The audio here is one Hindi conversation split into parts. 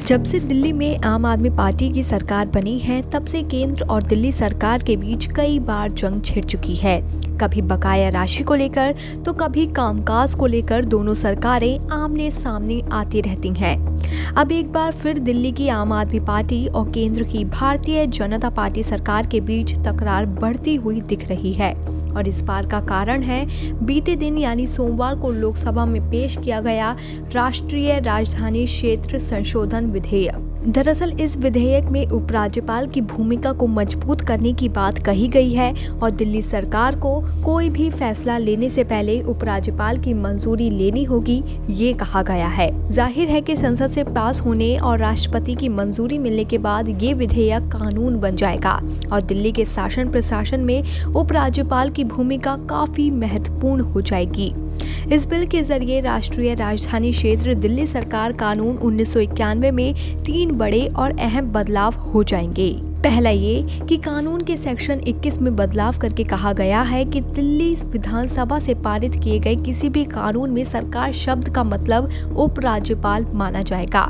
जब से दिल्ली में आम आदमी पार्टी की सरकार बनी है, तब से केंद्र और दिल्ली सरकार के बीच कई बार जंग छिड़ चुकी है। कभी बकाया राशि को लेकर तो कभी कामकाज को लेकर दोनों सरकारें आमने सामने आती रहती हैं। अब एक बार फिर दिल्ली की आम आदमी पार्टी और केंद्र की भारतीय जनता पार्टी सरकार के बीच तकरार बढ़ती हुई दिख रही है और इस बार का कारण है बीते दिन यानी सोमवार को लोकसभा में पेश किया गया राष्ट्रीय राजधानी क्षेत्र संशोधन विधेयक। दरअसल इस विधेयक में उपराज्यपाल की भूमिका को मजबूत करने की बात कही गई है और दिल्ली सरकार को कोई भी फैसला लेने से पहले उपराज्यपाल की मंजूरी लेनी होगी, ये कहा गया है। जाहिर है कि संसद से पास होने और राष्ट्रपति की मंजूरी मिलने के बाद ये विधेयक कानून बन जाएगा और दिल्ली के शासन प्रशासन में उपराज्यपाल की भूमिका काफी महत्वपूर्ण हो जाएगी। इस बिल के जरिए राष्ट्रीय राजधानी क्षेत्र दिल्ली सरकार कानून 1991 में 3 बड़े और अहम बदलाव हो जाएंगे। पहला ये कि कानून के सेक्शन 21 में बदलाव करके कहा गया है कि दिल्ली विधानसभा से पारित किए गए किसी भी कानून में सरकार शब्द का मतलब उपराज्यपाल माना जाएगा।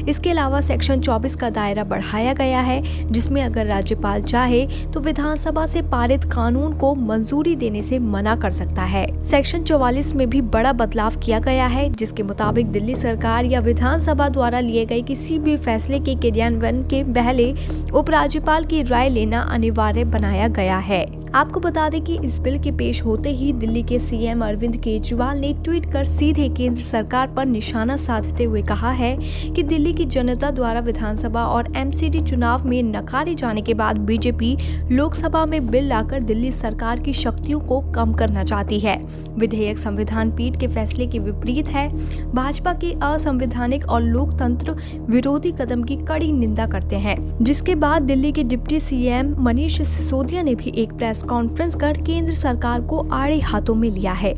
इसके अलावा सेक्शन 24 का दायरा बढ़ाया गया है, जिसमें अगर राज्यपाल चाहे तो विधानसभा से पारित कानून को मंजूरी देने से मना कर सकता है। सेक्शन 44 में भी बड़ा बदलाव किया गया है, जिसके मुताबिक दिल्ली सरकार या विधानसभा द्वारा लिए गए किसी भी फैसले के क्रियान्वयन के पहले उपराज्यपाल की राय लेना अनिवार्य बनाया गया है। आपको बता दें कि इस बिल के पेश होते ही दिल्ली के सीएम अरविंद केजरीवाल ने ट्वीट कर सीधे केंद्र सरकार पर निशाना साधते हुए कहा है कि दिल्ली की जनता द्वारा विधानसभा और एमसीडी चुनाव में नकारे जाने के बाद बीजेपी लोकसभा में बिल लाकर दिल्ली सरकार की शक्तियों को कम करना चाहती है। विधेयक संविधान पीठ के फैसले के विपरीत है। भाजपा की असंवैधानिक और लोकतंत्र विरोधी कदम की कड़ी निंदा करते हैं, जिसके बाद दिल्ली के डिप्टी सीएम मनीष सिसोदिया ने भी एक प्रेस कॉन्फ्रेंस कर केंद्र सरकार को आड़े हाथों में लिया है।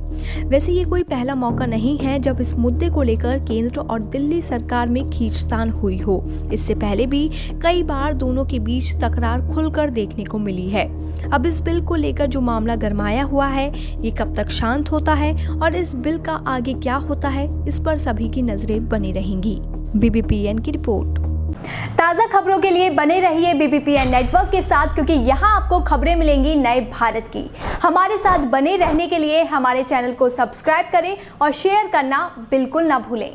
वैसे ये कोई पहला मौका नहीं है जब इस मुद्दे को लेकर केंद्र और दिल्ली सरकार में खींचतान हुई हो। इससे पहले भी कई बार दोनों के बीच तकरार खुलकर देखने को मिली है। अब इस बिल को लेकर जो मामला गरमाया हुआ है, ये कब तक शांत होता है और इस बिल का आगे क्या होता है, इस पर सभी की नजरें बनी रहेंगी। BBPN की रिपोर्ट। ताज़ा खबरों के लिए बने रहिए BBPN नेटवर्क के साथ, क्योंकि यहाँ आपको खबरें मिलेंगी नए भारत की। हमारे साथ बने रहने के लिए हमारे चैनल को सब्सक्राइब करें और शेयर करना बिल्कुल ना भूलें।